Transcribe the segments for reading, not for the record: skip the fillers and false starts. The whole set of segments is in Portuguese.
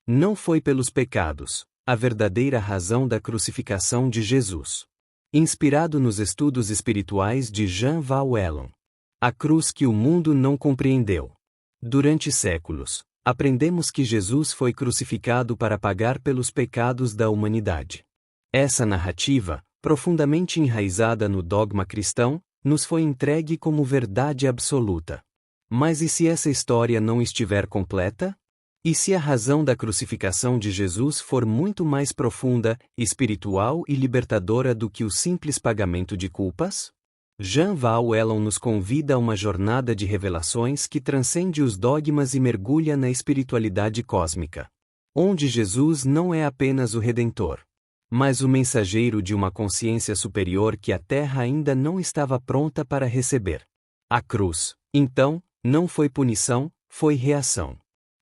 Não foi pelos pecados, a verdadeira razão da crucificação de Jesus. Inspirado nos estudos espirituais de Jean Valjean. A cruz que o mundo não compreendeu. Durante séculos, aprendemos que Jesus foi crucificado para pagar pelos pecados da humanidade. Essa narrativa, profundamente enraizada no dogma cristão, nos foi entregue como verdade absoluta. Mas e se essa história não estiver completa? E se a razão da crucificação de Jesus for muito mais profunda, espiritual e libertadora do que o simples pagamento de culpas? Jean Valjean nos convida a uma jornada de revelações que transcende os dogmas e mergulha na espiritualidade cósmica, onde Jesus não é apenas o Redentor, mas o mensageiro de uma consciência superior que a Terra ainda não estava pronta para receber. A cruz, então, não foi punição, foi reação.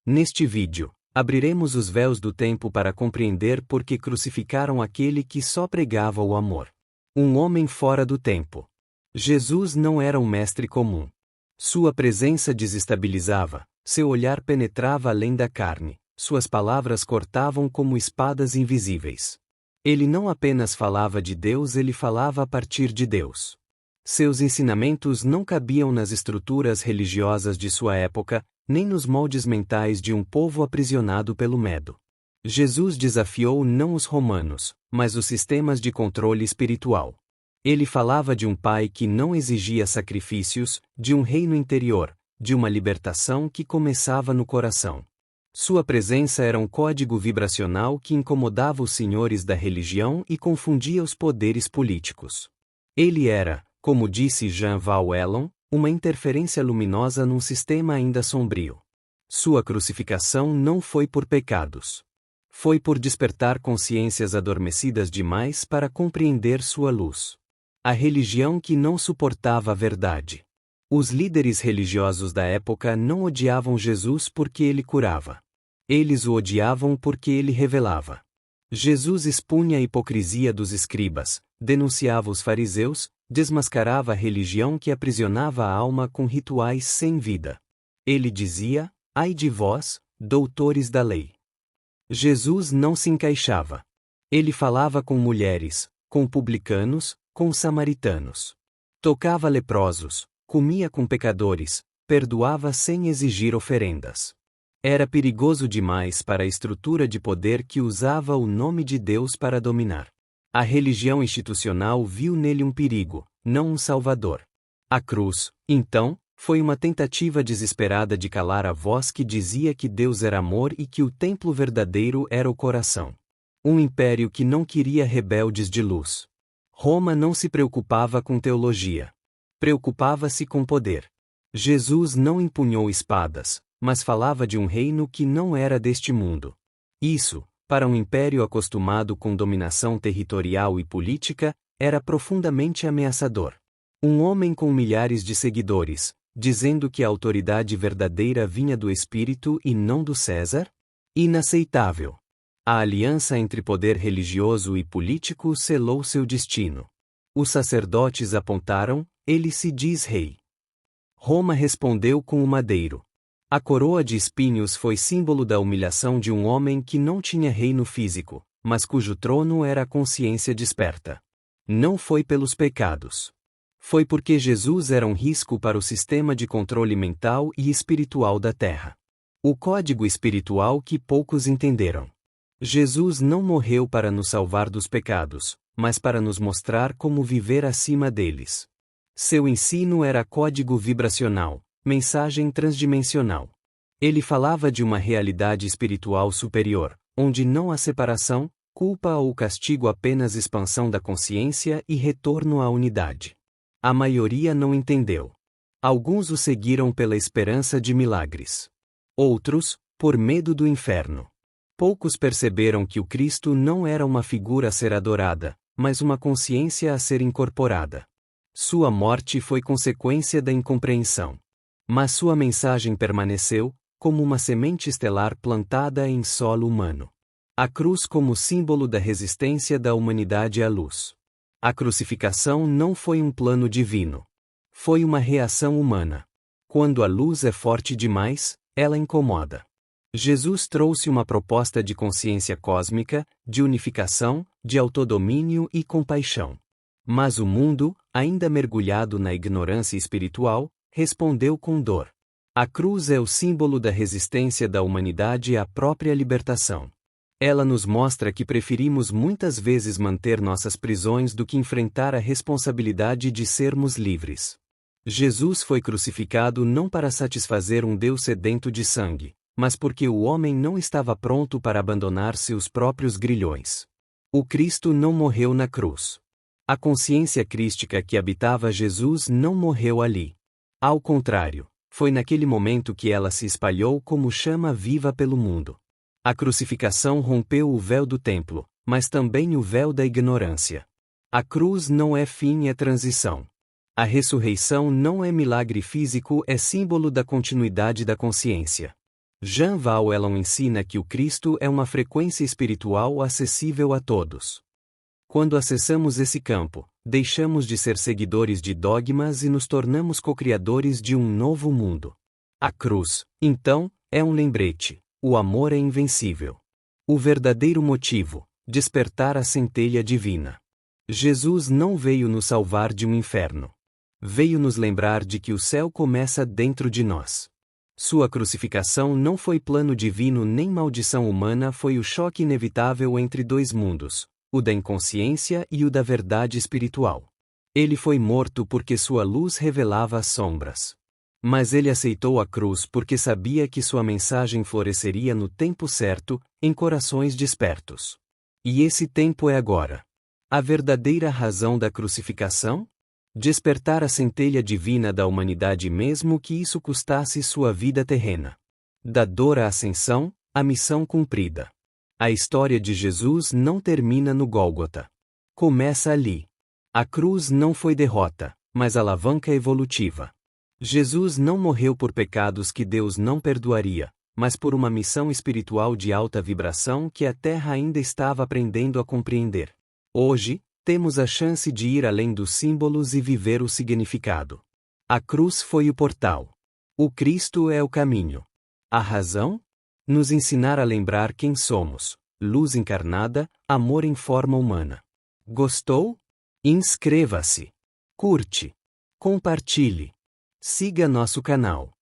Neste vídeo, abriremos os véus do tempo para compreender por que crucificaram aquele que só pregava o amor. Um homem fora do tempo. Jesus não era um mestre comum. Sua presença desestabilizava, seu olhar penetrava além da carne, suas palavras cortavam como espadas invisíveis. Ele não apenas falava de Deus, ele falava a partir de Deus. Seus ensinamentos não cabiam nas estruturas religiosas de sua época, nem nos moldes mentais de um povo aprisionado pelo medo. Jesus desafiou não os romanos, mas os sistemas de controle espiritual. Ele falava de um pai que não exigia sacrifícios, de um reino interior, de uma libertação que começava no coração. Sua presença era um código vibracional que incomodava os senhores da religião e confundia os poderes políticos. Ele era, como disse Jean Valjean, uma interferência luminosa num sistema ainda sombrio. Sua crucificação não foi por pecados. Foi por despertar consciências adormecidas demais para compreender sua luz. A religião que não suportava a verdade. Os líderes religiosos da época não odiavam Jesus porque ele curava. Eles o odiavam porque ele revelava. Jesus expunha a hipocrisia dos escribas, denunciava os fariseus, desmascarava a religião que aprisionava a alma com rituais sem vida. Ele dizia: ai de vós, doutores da lei. Jesus não se encaixava. Ele falava com mulheres, com publicanos, com samaritanos. Tocava leprosos, comia com pecadores, perdoava sem exigir oferendas. Era perigoso demais para a estrutura de poder que usava o nome de Deus para dominar. A religião institucional viu nele um perigo, não um salvador. A cruz, então, foi uma tentativa desesperada de calar a voz que dizia que Deus era amor e que o templo verdadeiro era o coração. Um império que não queria rebeldes de luz. Roma não se preocupava com teologia. Preocupava-se com poder. Jesus não empunhou espadas, mas falava de um reino que não era deste mundo. Isso, para um império acostumado com dominação territorial e política, era profundamente ameaçador. Um homem com milhares de seguidores, dizendo que a autoridade verdadeira vinha do Espírito e não do César? Inaceitável. A aliança entre poder religioso e político selou seu destino. Os sacerdotes apontaram: ele se diz rei. Roma respondeu com o madeiro. A coroa de espinhos foi símbolo da humilhação de um homem que não tinha reino físico, mas cujo trono era a consciência desperta. Não foi pelos pecados. Foi porque Jesus era um risco para o sistema de controle mental e espiritual da Terra. O código espiritual que poucos entenderam. Jesus não morreu para nos salvar dos pecados, mas para nos mostrar como viver acima deles. Seu ensino era código vibracional, mensagem transdimensional. Ele falava de uma realidade espiritual superior, onde não há separação, culpa ou castigo, apenas expansão da consciência e retorno à unidade. A maioria não entendeu. Alguns o seguiram pela esperança de milagres. Outros, por medo do inferno. Poucos perceberam que o Cristo não era uma figura a ser adorada, mas uma consciência a ser incorporada. Sua morte foi consequência da incompreensão. Mas sua mensagem permaneceu, como uma semente estelar plantada em solo humano. A cruz como símbolo da resistência da humanidade à luz. A crucificação não foi um plano divino. Foi uma reação humana. Quando a luz é forte demais, ela incomoda. Jesus trouxe uma proposta de consciência cósmica, de unificação, de autodomínio e compaixão. Mas o mundo, ainda mergulhado na ignorância espiritual, respondeu com dor. A cruz é o símbolo da resistência da humanidade à própria libertação. Ela nos mostra que preferimos muitas vezes manter nossas prisões do que enfrentar a responsabilidade de sermos livres. Jesus foi crucificado não para satisfazer um Deus sedento de sangue, mas porque o homem não estava pronto para abandonar seus próprios grilhões. O Cristo não morreu na cruz. A consciência crística que habitava Jesus não morreu ali. Ao contrário, foi naquele momento que ela se espalhou como chama viva pelo mundo. A crucificação rompeu o véu do templo, mas também o véu da ignorância. A cruz não é fim, é transição. A ressurreição não é milagre físico, é símbolo da continuidade da consciência. Jean Valjean ensina que o Cristo é uma frequência espiritual acessível a todos. Quando acessamos esse campo, deixamos de ser seguidores de dogmas e nos tornamos co-criadores de um novo mundo. A cruz, então, é um lembrete: o amor é invencível. O verdadeiro motivo: despertar a centelha divina. Jesus não veio nos salvar de um inferno. Veio nos lembrar de que o céu começa dentro de nós. Sua crucificação não foi plano divino nem maldição humana, foi o choque inevitável entre dois mundos, o da inconsciência e o da verdade espiritual. Ele foi morto porque sua luz revelava as sombras. Mas ele aceitou a cruz porque sabia que sua mensagem floresceria no tempo certo, em corações despertos. E esse tempo é agora. A verdadeira razão da crucificação? Despertar a centelha divina da humanidade mesmo que isso custasse sua vida terrena. Da dor à ascensão, a missão cumprida. A história de Jesus não termina no Gólgota. Começa ali. A cruz não foi derrota, mas alavanca evolutiva. Jesus não morreu por pecados que Deus não perdoaria, mas por uma missão espiritual de alta vibração que a Terra ainda estava aprendendo a compreender. Hoje, temos a chance de ir além dos símbolos e viver o significado. A cruz foi o portal. O Cristo é o caminho. A razão? Nos ensinar a lembrar quem somos: luz encarnada, amor em forma humana. Gostou? Inscreva-se. Curte. Compartilhe. Siga nosso canal.